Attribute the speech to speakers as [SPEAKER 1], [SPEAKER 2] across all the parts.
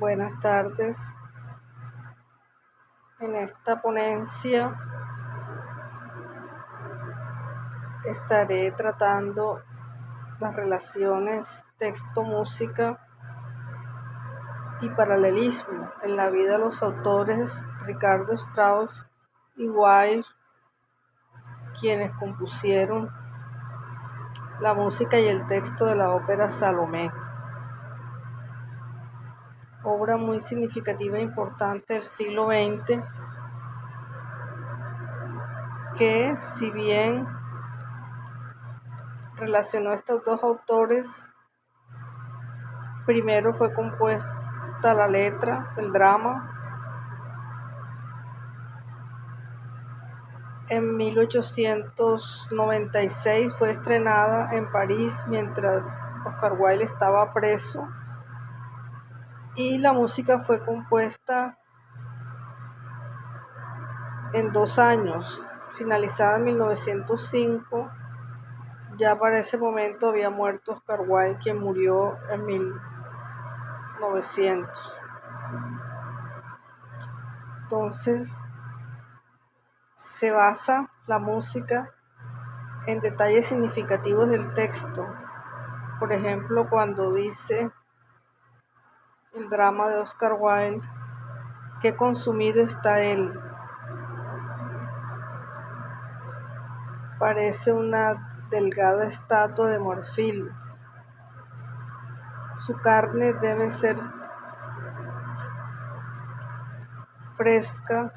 [SPEAKER 1] Buenas tardes. En esta ponencia estaré tratando las relaciones texto-música y paralelismo en la vida de los autores Richard Strauss y Wilde, quienes compusieron la música y el texto de la ópera Salomé, obra muy significativa e importante del siglo XX, que si bien relacionó a estos dos autores, primero fue compuesta la letra del drama en 1896, fue estrenada en París mientras Oscar Wilde estaba preso, y la música fue compuesta en 2 años, finalizada en 1905. Ya para ese momento había muerto Oscar Wilde, quien murió en 1900. Entonces se basa la música en detalles significativos del texto. Por ejemplo, cuando dice el drama de Oscar Wilde, qué consumido está él. Parece una delgada estatua de marfil. Su carne debe ser fresca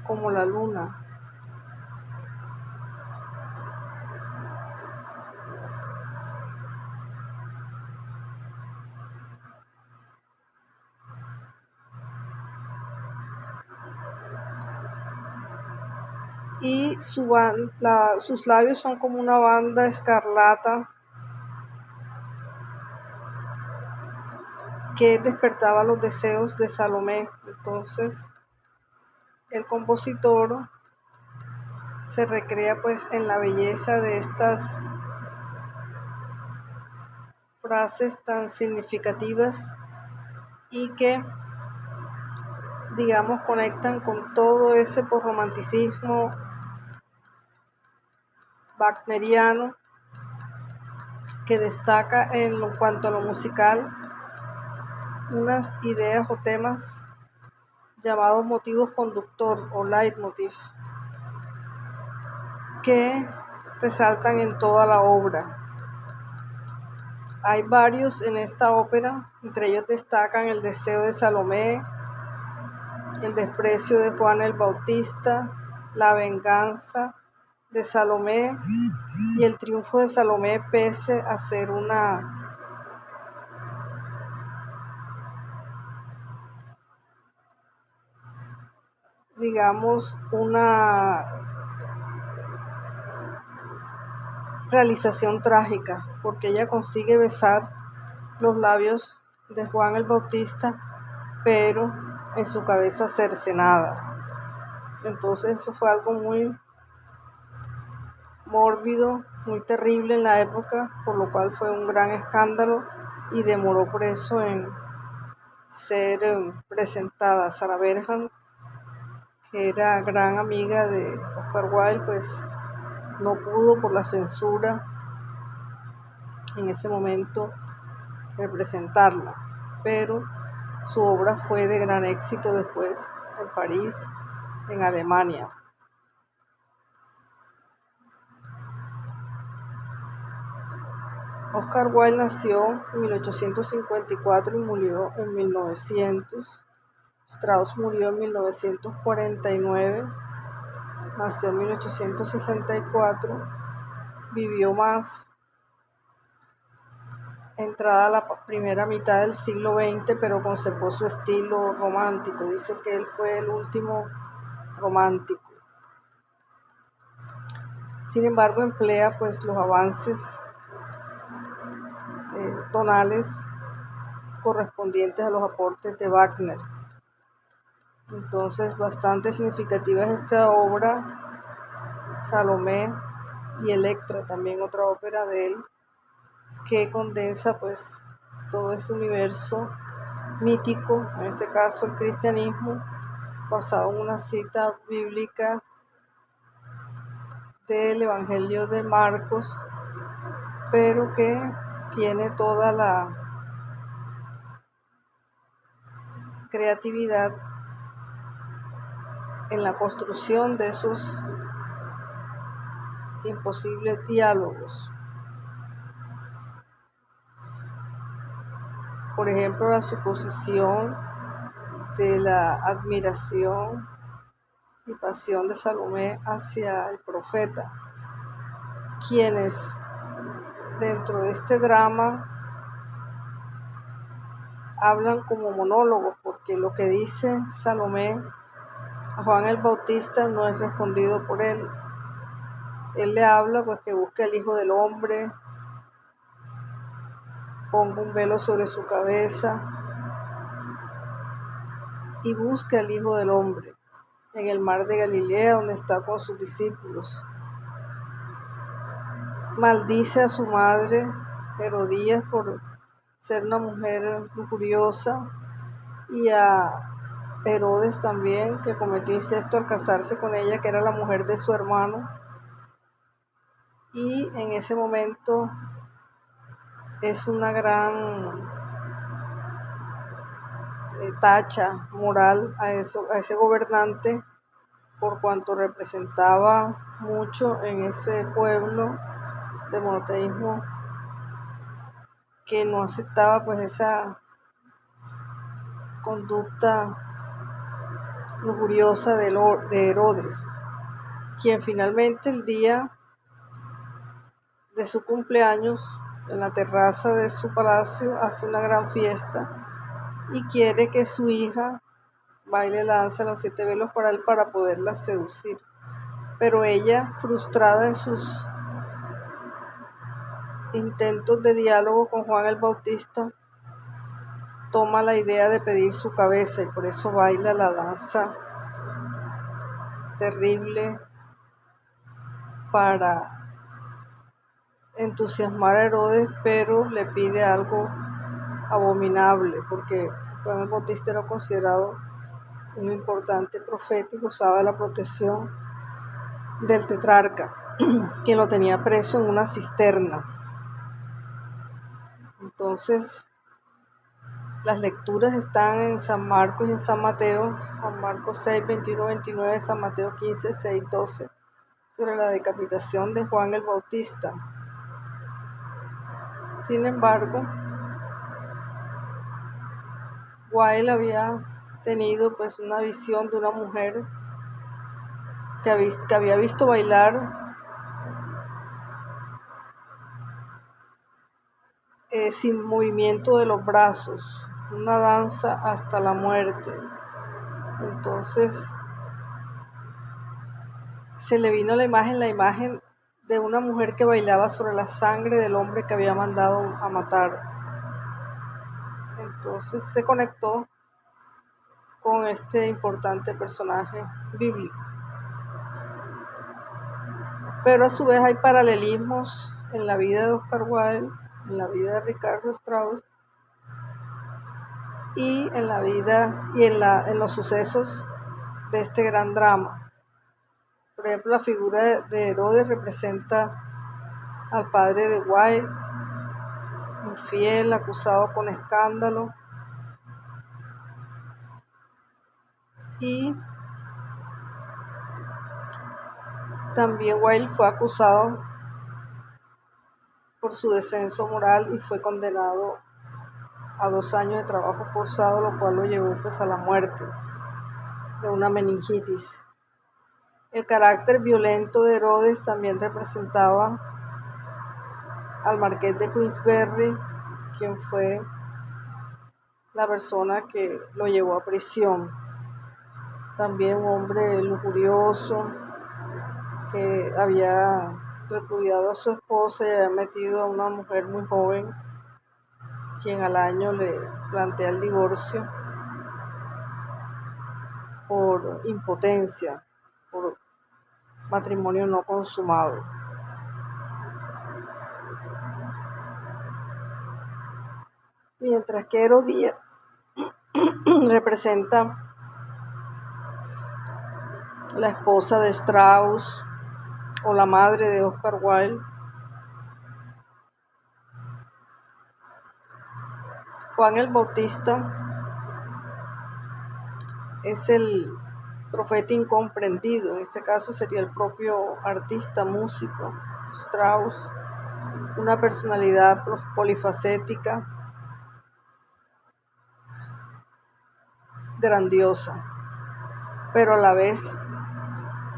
[SPEAKER 1] como la luna. Y sus labios son como una banda escarlata que despertaba los deseos de Salomé. Entonces el compositor se recrea pues en la belleza de estas frases tan significativas y que, digamos, conectan con todo ese posromanticismo wagneriano que destaca en cuanto a lo musical unas ideas o temas llamados motivos conductor o leitmotiv, que resaltan en toda la obra. Hay varios en esta ópera, entre ellos destacan el deseo de Salomé, el desprecio de Juan el Bautista, la venganza de Salomé y el triunfo de Salomé pese a ser una realización trágica, porque ella consigue besar los labios de Juan el Bautista, pero en su cabeza cercenada. Entonces eso fue algo muy mórbido, muy terrible en la época, por lo cual fue un gran escándalo y demoró por eso en ser presentada. Sarah Bernhardt, que era gran amiga de Oscar Wilde, pues no pudo por la censura en ese momento representarla, pero su obra fue de gran éxito después en París, en Alemania. Oscar Wilde nació en 1854 y murió en 1900. Strauss murió en 1949, nació en 1864, vivió más entrada la primera mitad del siglo XX, pero conservó su estilo romántico. Dice que él fue el último romántico. Sin embargo, emplea pues los avances tonales correspondientes a los aportes de Wagner. Entonces, bastante significativa es esta obra, Salomé y Electra, también otra ópera de él, que condensa pues todo ese universo mítico, en este caso el cristianismo, basado en una cita bíblica del Evangelio de Marcos, pero que tiene toda la creatividad en la construcción de esos imposibles diálogos. Por ejemplo, la suposición de la admiración y pasión de Salomé hacia el profeta, quienes dentro de este drama hablan como monólogos, porque lo que dice Salomé a Juan el Bautista no es respondido por él. Él le habla pues que busque al Hijo del Hombre, ponga un velo sobre su cabeza y busque al Hijo del Hombre en el mar de Galilea, donde está con sus discípulos. Maldice a su madre Herodías por ser una mujer lujuriosa, y a Herodes también, que cometió incesto al casarse con ella, que era la mujer de su hermano. Y en ese momento es una gran tacha moral a ese gobernante, por cuanto representaba mucho en ese pueblo de monoteísmo que no aceptaba pues esa conducta lujuriosa de Herodes, quien finalmente el día de su cumpleaños en la terraza de su palacio hace una gran fiesta y quiere que su hija baile la danza de los 7 velos para él, para poderla seducir. Pero ella, frustrada en sus intentos de diálogo con Juan el Bautista, toma la idea de pedir su cabeza y por eso baila la danza terrible para entusiasmar a Herodes, pero le pide algo abominable, porque Juan el Bautista era considerado un importante profeta y gozaba de la protección del tetrarca, quien lo tenía preso en una cisterna. Entonces, las lecturas están en San Marcos y en San Mateo, San Marcos 6, 21, 29, San Mateo 15, 6, 12, sobre la decapitación de Juan el Bautista. Sin embargo, Wilde había tenido pues una visión de una mujer que había visto bailar sin movimiento de los brazos, una danza hasta la muerte. Entonces se le vino la imagen de una mujer que bailaba sobre la sangre del hombre que había mandado a matar. Entonces se conectó con este importante personaje bíblico. Pero a su vez hay paralelismos en la vida de Oscar Wilde, en la vida de Ricardo Strauss y en la vida y en los sucesos de este gran drama. Por ejemplo, la figura de Herodes representa al padre de Wilde, infiel, acusado con escándalo, y también Wilde fue acusado por su descenso moral y fue condenado a 2 años de trabajo forzado, lo cual lo llevó pues a la muerte de una meningitis. El carácter violento de Herodes también representaba al marqués de Queensberry, quien fue la persona que lo llevó a prisión. También un hombre lujurioso que había repudiado a su esposa y había metido a una mujer muy joven, quien al año le plantea el divorcio por impotencia, por matrimonio no consumado. Mientras que Herodías representa la esposa de Strauss o la madre de Oscar Wilde. Juan el Bautista es el profeta incomprendido, en este caso sería el propio artista, músico, Strauss, una personalidad polifacética, grandiosa, pero a la vez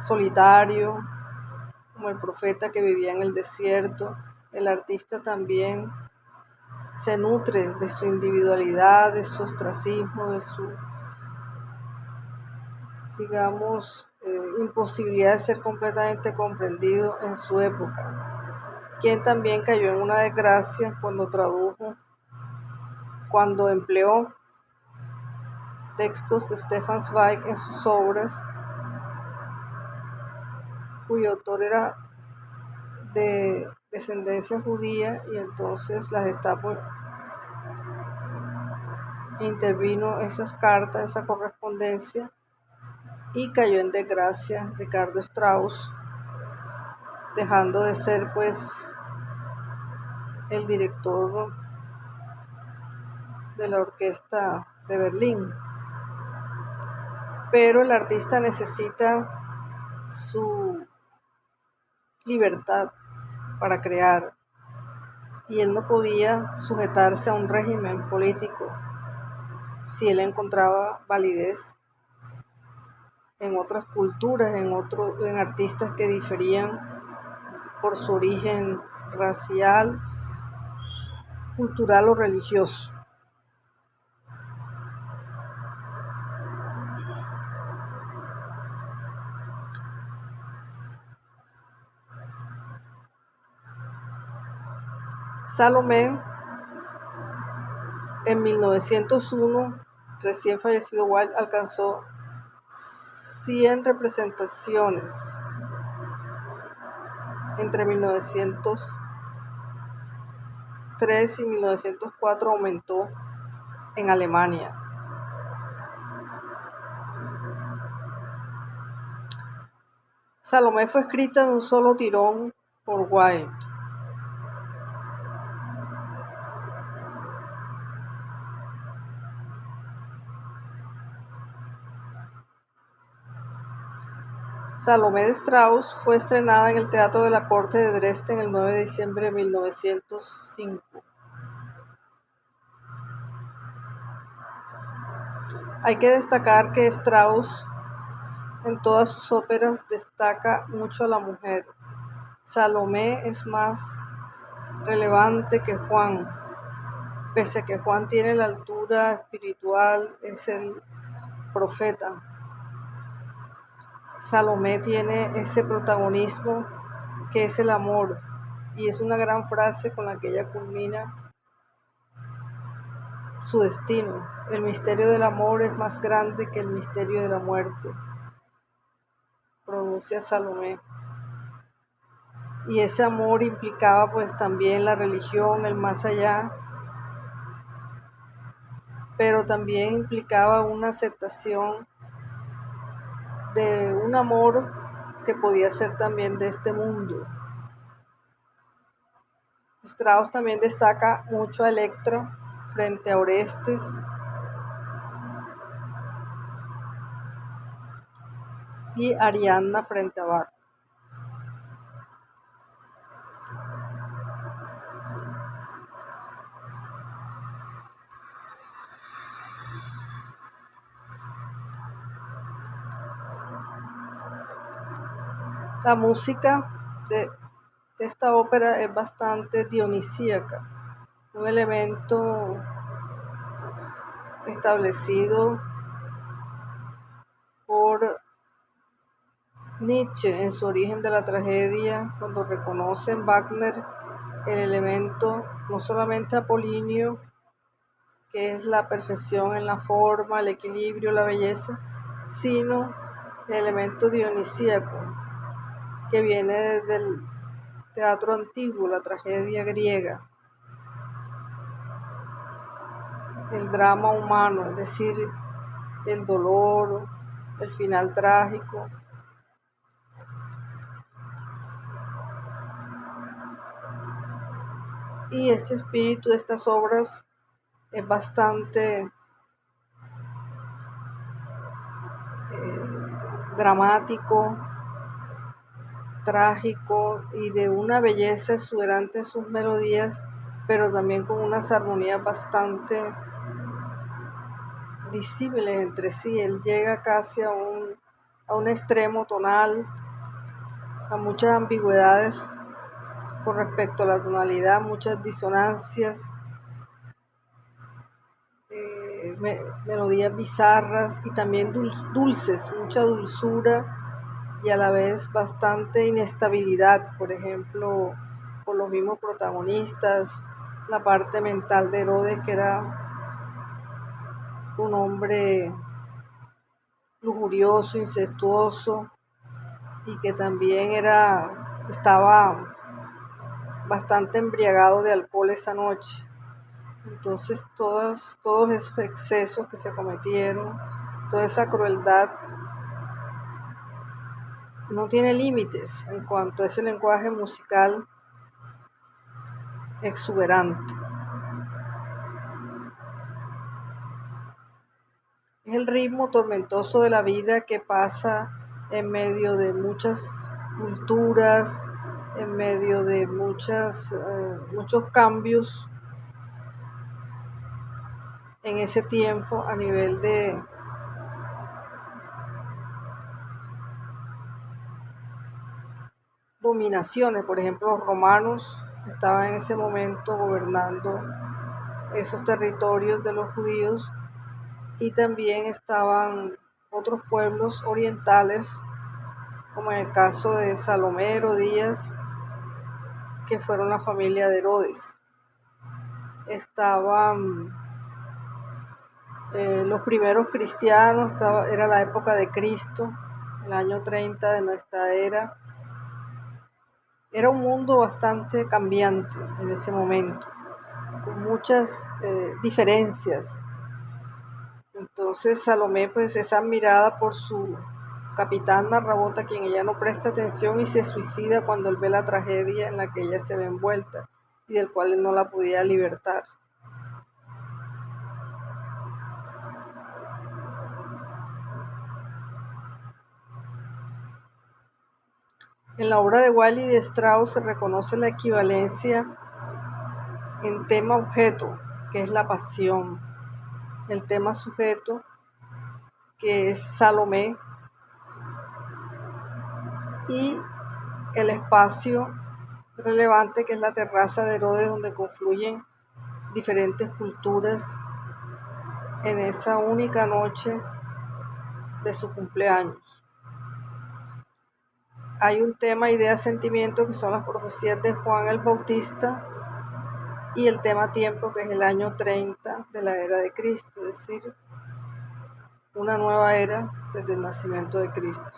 [SPEAKER 1] solitario, como el profeta que vivía en el desierto. El artista también se nutre de su individualidad, de su ostracismo, de su, digamos, imposibilidad de ser completamente comprendido en su época, quien también cayó en una desgracia cuando empleó textos de Stefan Zweig en sus obras, cuyo autor era de descendencia judía, y entonces la Gestapo intervino esas cartas, esa correspondencia, y cayó en desgracia Ricardo Strauss, dejando de ser pues el director de la orquesta de Berlín. Pero el artista necesita su libertad para crear, y él no podía sujetarse a un régimen político si él encontraba validez en otras culturas, en artistas que diferían por su origen racial, cultural o religioso. Salomé, en 1901, recién fallecido Wilde, alcanzó 100 representaciones. Entre 1903 y 1904 aumentó en Alemania. Salomé fue escrita de un solo tirón por Wilde. Salomé de Strauss fue estrenada en el Teatro de la Corte de Dresden el 9 de diciembre de 1905. Hay que destacar que Strauss en todas sus óperas destaca mucho a la mujer. Salomé es más relevante que Juan, pese a que Juan tiene la altura espiritual, es el profeta. Salomé tiene ese protagonismo que es el amor, y es una gran frase con la que ella culmina su destino. El misterio del amor es más grande que el misterio de la muerte, pronuncia Salomé. Y ese amor implicaba pues también la religión, el más allá, pero también implicaba una aceptación de un amor que podía ser también de este mundo. Strauss también destaca mucho a Electra frente a Orestes, y Ariadna frente a Bach. La música de esta ópera es bastante dionisíaca, un elemento establecido por Nietzsche en su Origen de la Tragedia, cuando reconoce en Wagner el elemento no solamente apolíneo, que es la perfección en la forma, el equilibrio, la belleza, sino el elemento dionisíaco, que viene desde el teatro antiguo, la tragedia griega. el drama humano, es decir, el dolor, el final trágico. Y este espíritu de estas obras es bastante dramático, trágico y de una belleza exuberante en sus melodías, pero también con unas armonías bastante disímiles entre sí. Él llega casi a un extremo tonal, a muchas ambigüedades con respecto a la tonalidad, muchas disonancias, melodías bizarras y también dulces, mucha dulzura y a la vez bastante inestabilidad, por ejemplo, por los mismos protagonistas, la parte mental de Herodes, que era un hombre lujurioso, incestuoso y que también estaba bastante embriagado de alcohol esa noche. Entonces todos esos excesos que se cometieron, toda esa crueldad no tiene límites en cuanto a ese lenguaje musical exuberante. Es el ritmo tormentoso de la vida que pasa en medio de muchas culturas, en medio de muchos cambios en ese tiempo a nivel de dominaciones. Por ejemplo, los romanos estaban en ese momento gobernando esos territorios de los judíos y también estaban otros pueblos orientales, como en el caso de Salomé, Herodías, que fueron la familia de Herodes. Estaban los primeros cristianos, era la época de Cristo, el año 30 de nuestra era. Era un mundo bastante cambiante en ese momento, con muchas diferencias. Entonces Salomé pues es admirada por su capitán Narrabot, a quien ella no presta atención y se suicida cuando él ve la tragedia en la que ella se ve envuelta y del cual él no la podía libertar. En la obra de Wilde y de Strauss se reconoce la equivalencia en tema-objeto, que es la pasión, el tema-sujeto, que es Salomé, y el espacio relevante, que es la terraza de Herodes, donde confluyen diferentes culturas en esa única noche de su cumpleaños. Hay un tema, idea, sentimiento, que son las profecías de Juan el Bautista, y el tema tiempo, que es el año 30 de la era de Cristo, es decir, una nueva era desde el nacimiento de Cristo.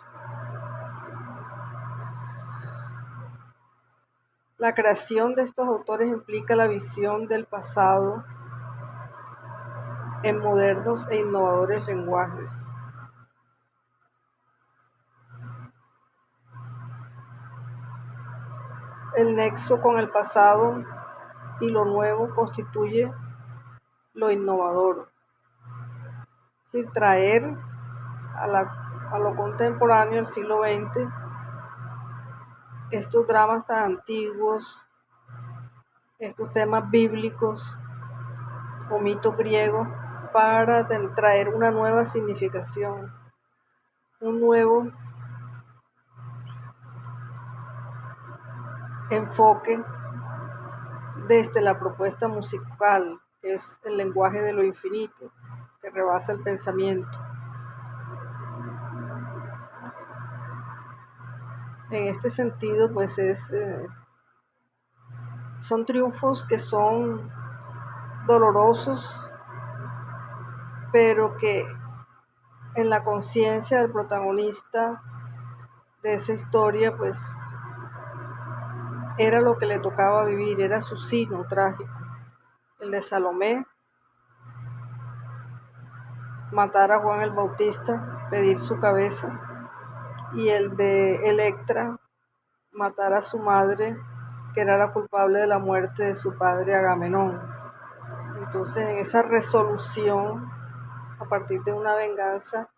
[SPEAKER 1] La creación de estos autores implica la visión del pasado en modernos e innovadores lenguajes. El nexo con el pasado y lo nuevo constituye lo innovador. Es decir, traer a lo contemporáneo, al siglo XX, estos dramas tan antiguos, estos temas bíblicos o mitos griegos, para traer una nueva significación, un nuevo enfoque desde la propuesta musical, que es el lenguaje de lo infinito, que rebasa el pensamiento. En este sentido, pues son triunfos que son dolorosos, pero que en la conciencia del protagonista de esa historia, pues era lo que le tocaba vivir, era su signo trágico. El de Salomé matar a Juan el Bautista, pedir su cabeza, y el de Electra, matar a su madre, que era la culpable de la muerte de su padre Agamenón. Entonces, en esa resolución, a partir de una venganza,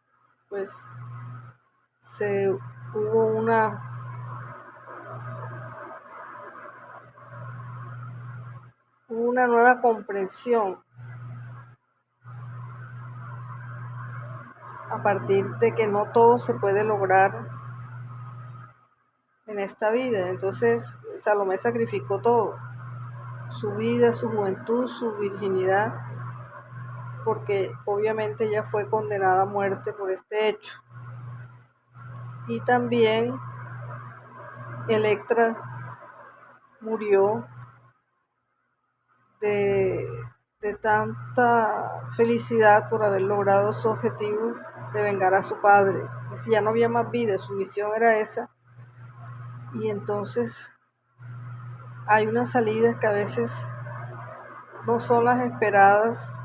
[SPEAKER 1] pues hubo una nueva comprensión a partir de que no todo se puede lograr en esta vida. Entonces Salomé sacrificó todo, su vida, su juventud, su virginidad, porque obviamente ella fue condenada a muerte por este hecho. Y también Electra murió de tanta felicidad por haber logrado su objetivo de vengar a su padre. Si ya no había más vida, su misión era esa. Y entonces hay unas salidas que a veces no son las esperadas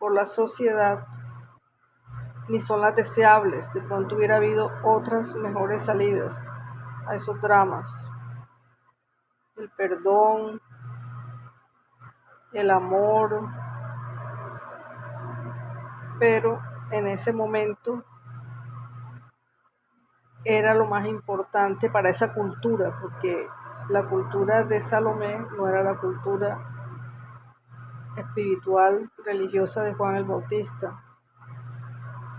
[SPEAKER 1] por la sociedad, ni son las deseables. De pronto hubiera habido otras mejores salidas a esos dramas. El perdón, el amor, pero en ese momento era lo más importante para esa cultura, porque la cultura de Salomé no era la cultura espiritual, religiosa de Juan el Bautista.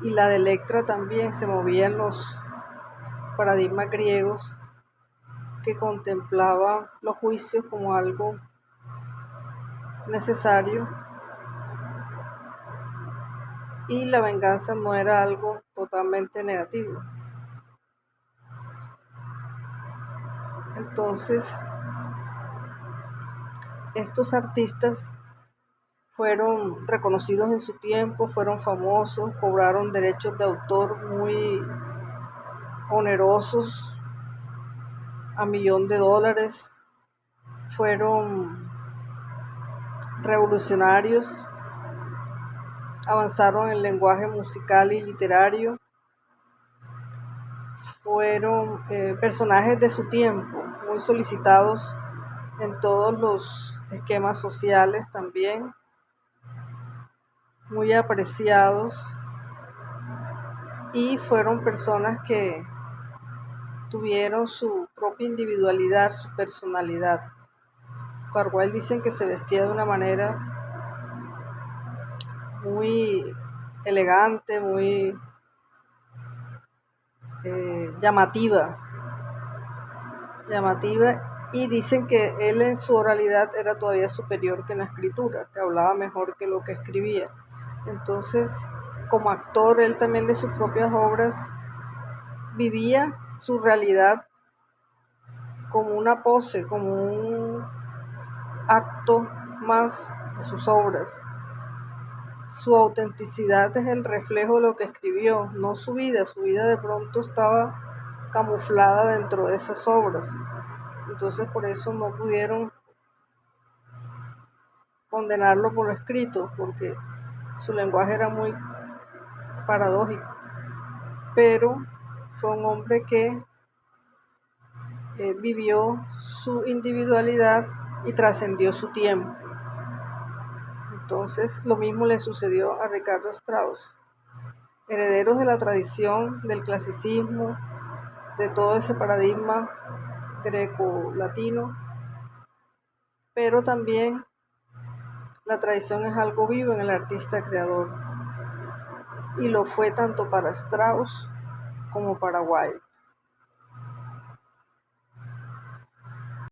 [SPEAKER 1] Y la de Electra también se movía en los paradigmas griegos que contemplaban los juicios como algo necesario y la venganza no era algo totalmente negativo. Entonces, estos artistas fueron reconocidos en su tiempo, fueron famosos, cobraron derechos de autor muy onerosos, a $1.000.000, fueron revolucionarios, avanzaron en el lenguaje musical y literario, fueron personajes de su tiempo, muy solicitados en todos los esquemas sociales también, muy apreciados, y fueron personas que tuvieron su propia individualidad, su personalidad. Carguel dicen que se vestía de una manera muy elegante, muy llamativa, y dicen que él en su oralidad era todavía superior que en la escritura, que hablaba mejor que lo que escribía. Entonces, como actor, él también de sus propias obras vivía su realidad como una pose, como un acto más de sus obras. Su autenticidad es el reflejo de lo que escribió, no su vida. Su vida de pronto estaba camuflada dentro de esas obras. Entonces por eso no pudieron condenarlo por lo escrito, porque su lenguaje era muy paradójico. Pero fue un hombre que vivió su individualidad y trascendió su tiempo. Entonces lo mismo le sucedió a Ricardo Strauss. Herederos de la tradición, del clasicismo, de todo ese paradigma greco-latino, pero también la tradición es algo vivo en el artista creador, y lo fue tanto para Strauss como para Wilde.